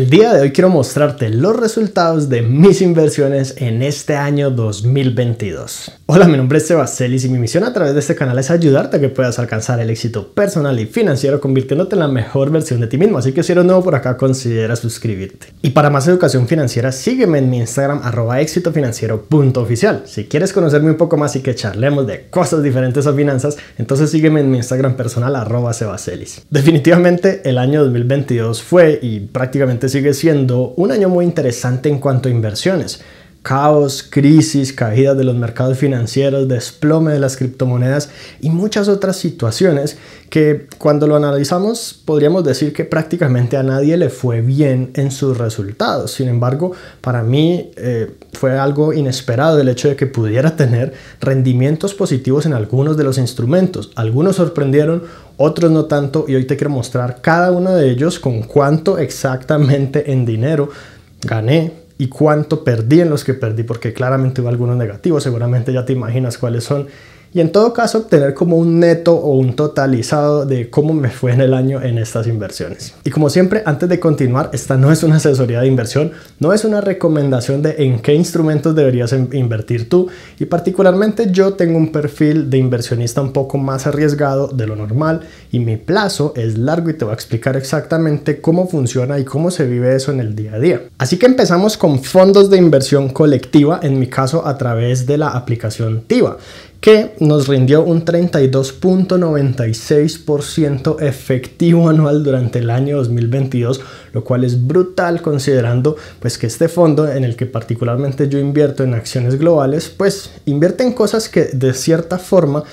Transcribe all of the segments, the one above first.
El día de hoy quiero mostrarte los resultados de mis inversiones en este año 2022. Hola, mi nombre es Sebacelis y mi misión a través de este canal es ayudarte a que puedas alcanzar el éxito personal y financiero convirtiéndote en la mejor versión de ti mismo. Así que si eres nuevo por acá, considera suscribirte. Y para más educación financiera, sígueme en mi Instagram @exitofinanciero.oficial. Si quieres conocerme un poco más y que charlemos de cosas diferentes a finanzas, entonces sígueme en mi Instagram personal @Sebacelis. Definitivamente el año 2022 fue y prácticamente sigue siendo un año muy interesante en cuanto a inversiones. Caos, crisis, caídas de los mercados financieros, desplome de las criptomonedas y muchas otras situaciones que cuando lo analizamos podríamos decir que prácticamente a nadie le fue bien en sus resultados. Sin embargo, para mí fue algo inesperado el hecho de que pudiera tener rendimientos positivos en algunos de los instrumentos. Algunos sorprendieron, otros no tanto, y hoy te quiero mostrar cada uno de ellos con cuánto exactamente en dinero gané y cuánto perdí en los que perdí, porque claramente hubo algunos negativos, seguramente ya te imaginas cuáles son. Y en todo caso obtener como un neto o un totalizado de cómo me fue en el año en estas inversiones. Y como siempre, antes de continuar, esta no es una asesoría de inversión, no es una recomendación de en qué instrumentos deberías invertir tú, y particularmente yo tengo un perfil de inversionista un poco más arriesgado de lo normal y mi plazo es largo y te voy a explicar exactamente cómo funciona y cómo se vive eso en el día a día. Así que empezamos con fondos de inversión colectiva, en mi caso a través de la aplicación Tiva, que nos rindió un 32.96% efectivo anual durante el año 2022, lo cual es brutal considerando pues que este fondo en el que particularmente yo invierto en acciones globales, pues invierte en cosas que de cierta forma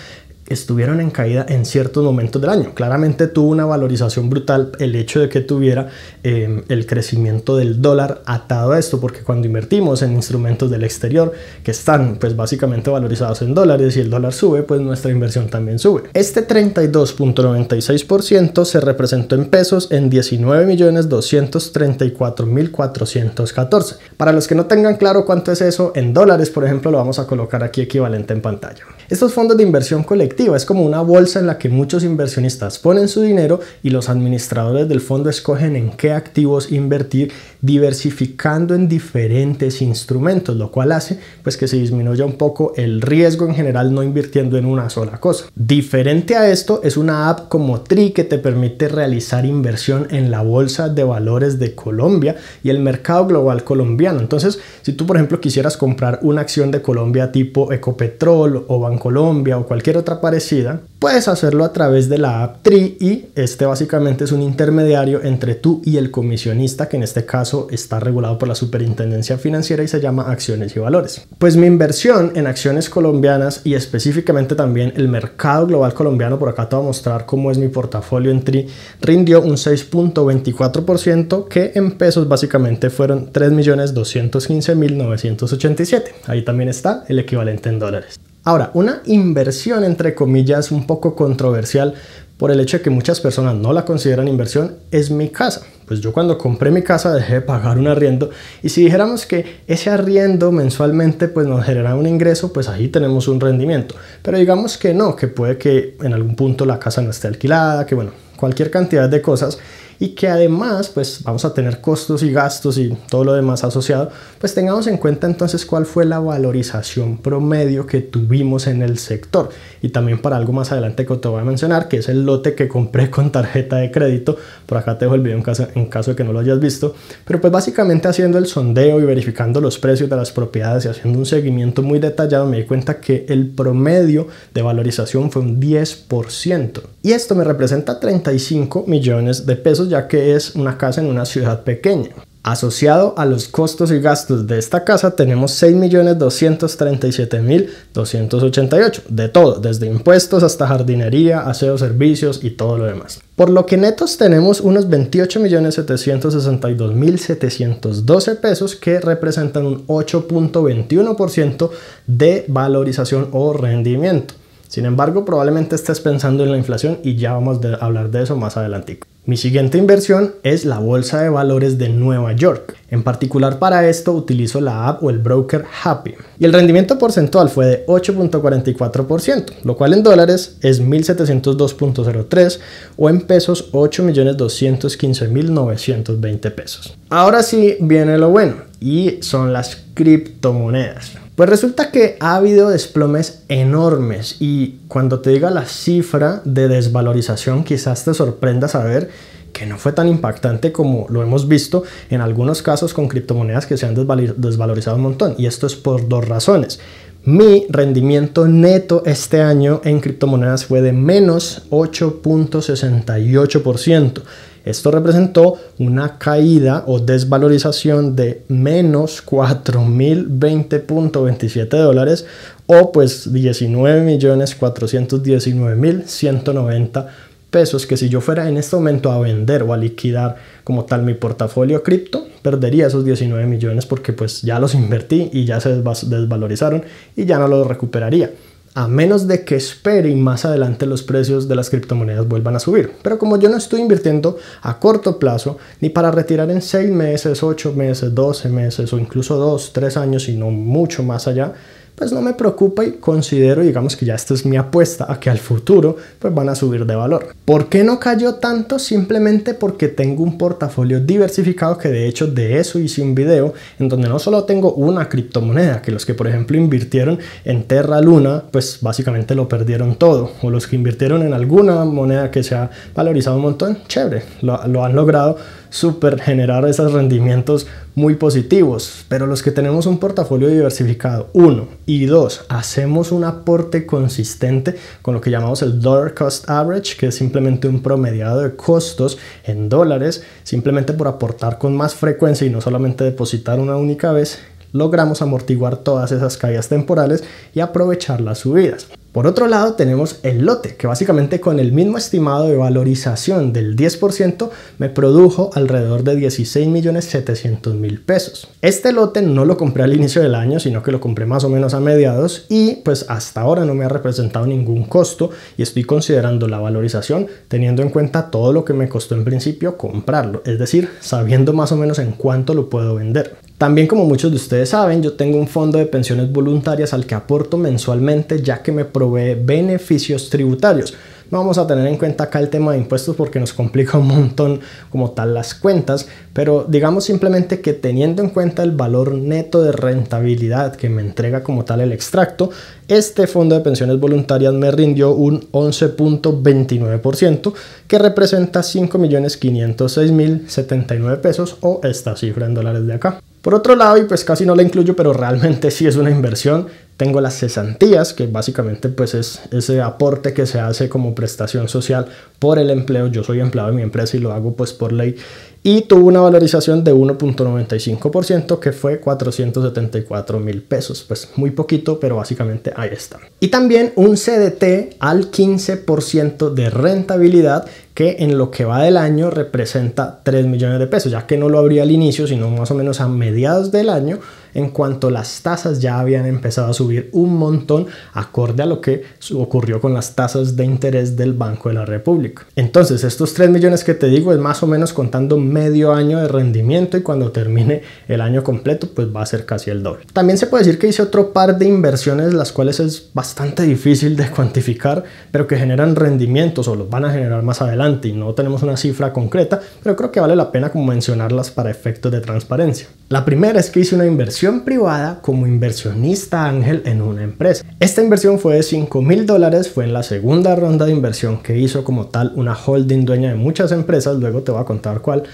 estuvieron en caída en ciertos momentos del año. Claramente tuvo una valorización brutal el hecho de que tuviera el crecimiento del dólar atado a esto, porque cuando invertimos en instrumentos del exterior que están pues básicamente valorizados en dólares y el dólar sube, pues nuestra inversión también sube. Este 32.96% se representó en pesos en 19.234.414. Para los que no tengan claro cuánto es eso en dólares, por ejemplo, lo vamos a colocar aquí equivalente en pantalla. Estos fondos de inversión colectiva es como una bolsa en la que muchos inversionistas ponen su dinero y los administradores del fondo escogen en qué activos invertir, diversificando en diferentes instrumentos, lo cual hace pues que se disminuya un poco el riesgo en general no invirtiendo en una sola cosa. Diferente a esto es una app como TRI que te permite realizar inversión en la bolsa de valores de Colombia y el mercado global colombiano. Entonces, si tú por ejemplo quisieras comprar una acción de Colombia tipo Ecopetrol o Bancolombia o cualquier otra parecida, puedes hacerlo a través de la app TRI y este básicamente es un intermediario entre tú y el comisionista, que en este caso está regulado por la Superintendencia Financiera y se llama Acciones y Valores. Pues mi inversión en acciones colombianas y específicamente también el mercado global colombiano, por acá te voy a mostrar cómo es mi portafolio en TRI, rindió un 6.24% que en pesos básicamente fueron 3.215.987. Ahí también está el equivalente en dólares. Ahora, una inversión entre comillas un poco controversial por el hecho de que muchas personas no la consideran inversión es mi casa. Pues yo cuando compré mi casa dejé de pagar un arriendo y si dijéramos que ese arriendo mensualmente pues nos genera un ingreso, pues ahí tenemos un rendimiento. Pero digamos que no, que puede que en algún punto la casa no esté alquilada, que bueno, cualquier cantidad de cosas, y que además pues vamos a tener costos y gastos y todo lo demás asociado, pues tengamos en cuenta entonces cuál fue la valorización promedio que tuvimos en el sector. Y también para algo más adelante que te voy a mencionar, que es el lote que compré con tarjeta de crédito, por acá te dejo el video en caso de que no lo hayas visto, pero pues básicamente haciendo el sondeo y verificando los precios de las propiedades y haciendo un seguimiento muy detallado me di cuenta que el promedio de valorización fue un 10%. Y esto me representa 35 millones de pesos, ya que es una casa en una ciudad pequeña. Asociado a los costos y gastos de esta casa tenemos 6.237.288, de todo, desde impuestos hasta jardinería, aseo, servicios y todo lo demás. Por lo que netos tenemos unos 28.762.712 pesos que representan un 8.21% de valorización o rendimiento. Sin embargo, probablemente estés pensando en la inflación y ya vamos a hablar de eso más adelantico. Mi siguiente inversión es la Bolsa de Valores de Nueva York. En particular para esto utilizo la app o el broker Happy. Y el rendimiento porcentual fue de 8.44%, lo cual en dólares es 1.702.03 o en pesos 8.215.920 pesos. Ahora sí viene lo bueno y son las criptomonedas. Pues resulta que ha habido desplomes enormes y cuando te diga la cifra de desvalorización quizás te sorprenda saber que no fue tan impactante como lo hemos visto en algunos casos con criptomonedas que se han desvalorizado un montón, y esto es por dos razones. Mi rendimiento neto este año en criptomonedas fue de menos 8.68%. Esto representó una caída o desvalorización de menos 4.020.27 dólares o pues 19.419.190 pesos, que si yo fuera en este momento a vender o a liquidar como tal mi portafolio cripto, perdería esos 19 millones porque pues ya los invertí y ya se desvalorizaron y ya no los recuperaría. A menos de que espere y más adelante los precios de las criptomonedas vuelvan a subir. Pero como yo no estoy invirtiendo a corto plazo, ni para retirar en 6 meses, 8 meses, 12 meses o incluso 2, 3 años, sino mucho más allá, pues no me preocupa y considero, digamos que ya esta es mi apuesta a que al futuro pues van a subir de valor. ¿Por qué no cayó tanto? Simplemente porque tengo un portafolio diversificado, que de hecho de eso hice un video en donde no solo tengo una criptomoneda, que los que por ejemplo invirtieron en Terra Luna pues básicamente lo perdieron todo, o los que invirtieron en alguna moneda que se ha valorizado un montón, chévere, lo han logrado súper generar esos rendimientos muy positivos, pero los que tenemos un portafolio diversificado, 1 y 2, hacemos un aporte consistente con lo que llamamos el Dollar Cost Average, que es simplemente un promediado de costos en dólares, simplemente por aportar con más frecuencia y no solamente depositar una única vez, logramos amortiguar todas esas caídas temporales y aprovechar las subidas. Por otro lado tenemos el lote, que básicamente con el mismo estimado de valorización del 10% me produjo alrededor de 16.700.000 pesos. Este lote no lo compré al inicio del año, sino que lo compré más o menos a mediados y pues hasta ahora no me ha representado ningún costo y estoy considerando la valorización teniendo en cuenta todo lo que me costó en principio comprarlo, es decir, sabiendo más o menos en cuánto lo puedo vender. También, como muchos de ustedes saben, yo tengo un fondo de pensiones voluntarias al que aporto mensualmente, ya que me provee beneficios tributarios. No vamos a tener en cuenta acá el tema de impuestos porque nos complica un montón como tal las cuentas, pero digamos simplemente que teniendo en cuenta el valor neto de rentabilidad que me entrega como tal el extracto, este fondo de pensiones voluntarias me rindió un 11.29%, que representa 5.506.079 pesos, o esta cifra en dólares de acá. Por otro lado, y pues casi no la incluyo, pero realmente sí es una inversión, tengo las cesantías, que básicamente pues es ese aporte que se hace como prestación social por el empleo. Yo soy empleado de mi empresa y lo hago pues por ley. Y tuvo una valorización de 1.95%, que fue 474.000 pesos. Pues muy poquito, pero básicamente ahí está. Y también un CDT al 15% de rentabilidad, que en lo que va del año representa 3 millones de pesos, ya que no lo abría al inicio, sino más o menos a mediados del año, en cuanto las tasas ya habían empezado a subir un montón, acorde a lo que ocurrió con las tasas de interés del Banco de la República. Entonces, estos 3 millones que te digo es más o menos contando medio año de rendimiento, y cuando termine el año completo, pues va a ser casi el doble. También se puede decir que hice otro par de inversiones, las cuales es bastante difícil de cuantificar, pero que generan rendimientos o los van a generar más adelante, y no tenemos una cifra concreta, pero creo que vale la pena como mencionarlas para efectos de transparencia. La primera es que hice una inversión privada como inversionista ángel en una empresa. Esta inversión fue de $5.000, fue en la segunda ronda de inversión que hizo como tal una holding dueña de muchas empresas, luego te voy a contar cuál,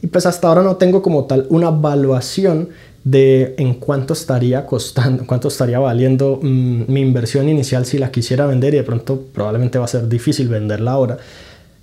y pues hasta ahora no tengo como tal una evaluación de en cuánto estaría costando, cuánto estaría valiendo mi inversión inicial si la quisiera vender, y de pronto probablemente va a ser difícil venderla ahora.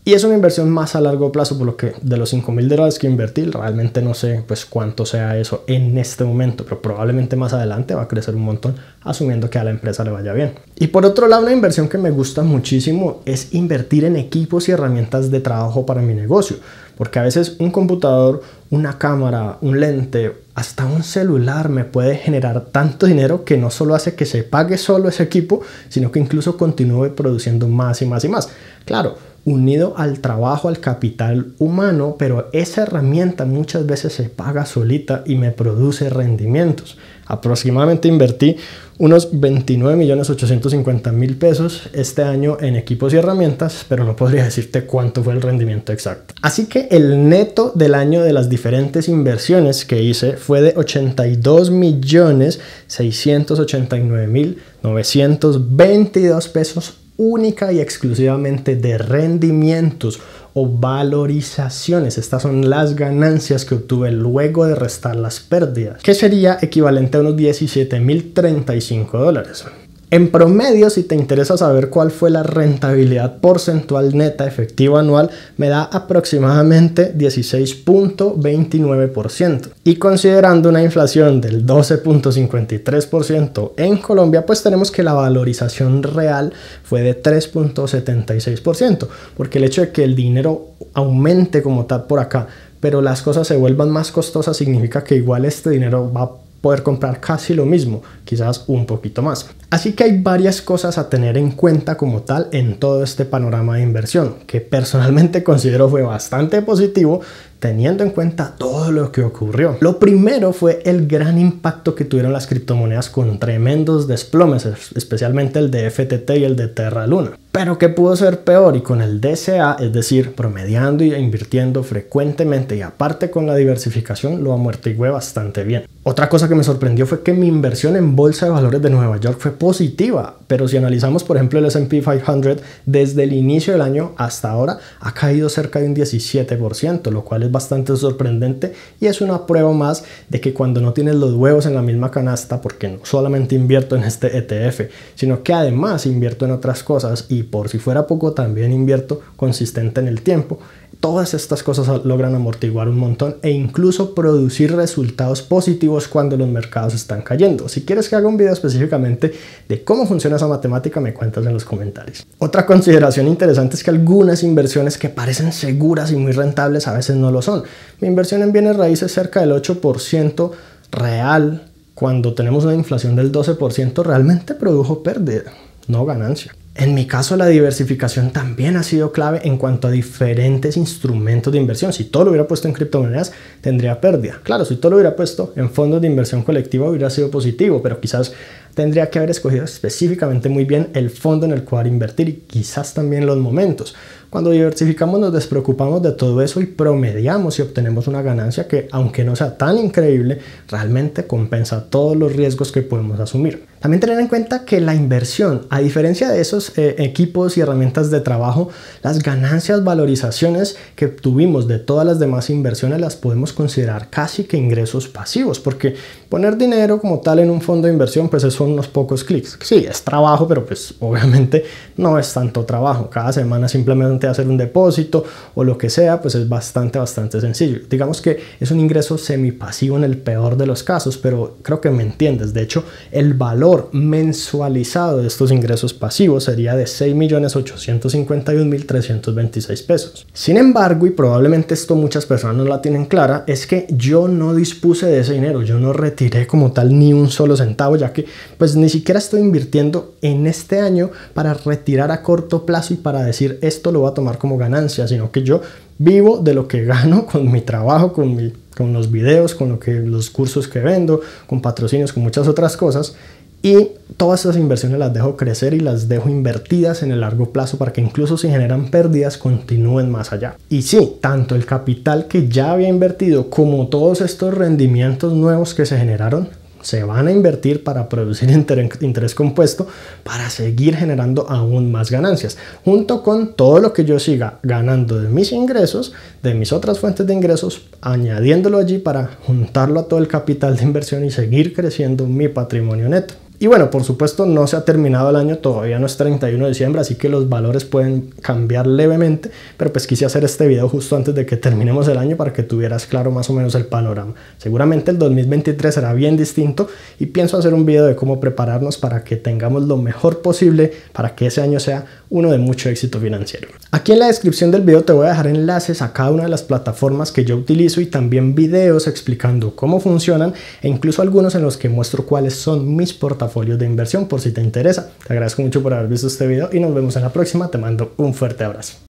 Y es una inversión más a largo plazo, por lo que de los $5.000 que invertí, realmente no sé pues cuánto sea eso en este momento, pero probablemente más adelante va a crecer un montón, asumiendo que a la empresa le vaya bien. Y por otro lado, una inversión que me gusta muchísimo es invertir en equipos y herramientas de trabajo para mi negocio, porque a veces un computador, una cámara, un lente, hasta un celular me puede generar tanto dinero que no solo hace que se pague solo ese equipo, sino que incluso continúe produciendo más y más y más. Claro, unido al trabajo, al capital humano, pero esa herramienta muchas veces se paga solita y me produce rendimientos. Aproximadamente invertí unos 29.850.000 pesos este año en equipos y herramientas, pero no podría decirte cuánto fue el rendimiento exacto. Así que el neto del año de las diferentes inversiones que hice fue de 82.689.922 pesos única y exclusivamente de rendimientos o valorizaciones. Estas son las ganancias que obtuve luego de restar las pérdidas, que sería equivalente a unos $17.035. En promedio, si te interesa saber cuál fue la rentabilidad porcentual neta efectiva anual, me da aproximadamente 16.29%. Y considerando una inflación del 12.53% en Colombia, pues tenemos que la valorización real fue de 3.76%, porque el hecho de que el dinero aumente como tal por acá, pero las cosas se vuelvan más costosas, significa que igual este dinero va a poder comprar casi lo mismo, quizás un poquito más. Así que hay varias cosas a tener en cuenta como tal en todo este panorama de inversión, que personalmente considero fue bastante positivo teniendo en cuenta todo lo que ocurrió. Lo primero fue el gran impacto que tuvieron las criptomonedas con tremendos desplomes, especialmente el de FTT y el de Terra Luna. Pero que pudo ser peor, y con el DCA, es decir, promediando y invirtiendo frecuentemente y aparte con la diversificación, lo amortigué bastante bien. Otra cosa que me sorprendió fue que mi inversión en bolsa de valores de Nueva York fue positiva, pero si analizamos por ejemplo el S&P 500 desde el inicio del año hasta ahora ha caído cerca de un 17%, lo cual es bastante sorprendente y es una prueba más de que cuando no tienes los huevos en la misma canasta, porque no solamente invierto en este ETF, sino que además invierto en otras cosas y por si fuera poco también invierto consistente en el tiempo, todas estas cosas logran amortiguar un montón e incluso producir resultados positivos cuando los mercados están cayendo. Si quieres que haga un video específicamente de cómo funciona esa matemática, me cuentas en los comentarios. Otra consideración interesante es que algunas inversiones que parecen seguras y muy rentables a veces no lo son. Mi inversión en bienes raíces cerca del 8% real, cuando tenemos una inflación del 12%, realmente produjo pérdida, no ganancia. En mi caso, la diversificación también ha sido clave en cuanto a diferentes instrumentos de inversión. Si todo lo hubiera puesto en criptomonedas, tendría pérdida. Claro, si todo lo hubiera puesto en fondos de inversión colectiva, hubiera sido positivo, pero quizás tendría que haber escogido específicamente muy bien el fondo en el cual invertir y quizás también los momentos. Cuando diversificamos nos despreocupamos de todo eso y promediamos y obtenemos una ganancia que, aunque no sea tan increíble, realmente compensa todos los riesgos que podemos asumir. También tener en cuenta que la inversión, a diferencia de esos equipos y herramientas de trabajo, las ganancias, valorizaciones que tuvimos de todas las demás inversiones las podemos considerar casi que ingresos pasivos, porque poner dinero como tal en un fondo de inversión pues son unos pocos clics. Sí, es trabajo, pero pues obviamente no es tanto trabajo. Cada semana simplemente hacer un depósito o lo que sea, pues es bastante sencillo. Digamos que es un ingreso semipasivo en el peor de los casos, pero creo que me entiendes. De hecho, el valor mensualizado de estos ingresos pasivos sería de 6.851.326 pesos. Sin embargo, y probablemente esto muchas personas no la tienen clara, es que yo no dispuse de ese dinero, yo no retiré como tal ni un solo centavo, ya que pues ni siquiera estoy invirtiendo en este año para retirar a corto plazo y para decir esto lo voy a tomar como ganancia, sino que yo vivo de lo que gano con mi trabajo, con los videos, con los cursos que vendo, con patrocinios, con muchas otras cosas. Y todas esas inversiones las dejo crecer y las dejo invertidas en el largo plazo para que incluso si generan pérdidas continúen más allá. Y sí, tanto el capital que ya había invertido como todos estos rendimientos nuevos que se generaron se van a invertir para producir interés compuesto para seguir generando aún más ganancias, junto con todo lo que yo siga ganando de mis ingresos, de mis otras fuentes de ingresos, añadiéndolo allí para juntarlo a todo el capital de inversión y seguir creciendo mi patrimonio neto. Y bueno, por supuesto no se ha terminado el año, todavía no es 31 de diciembre, así que los valores pueden cambiar levemente, pero pues quise hacer este video justo antes de que terminemos el año para que tuvieras claro más o menos el panorama. Seguramente el 2023 será bien distinto y pienso hacer un video de cómo prepararnos para que tengamos lo mejor posible para que ese año sea uno de mucho éxito financiero. Aquí en la descripción del video te voy a dejar enlaces a cada una de las plataformas que yo utilizo y también videos explicando cómo funcionan e incluso algunos en los que muestro cuáles son mis portafolios de inversión por si te interesa. Te agradezco mucho por haber visto este video y nos vemos en la próxima. Te mando un fuerte abrazo.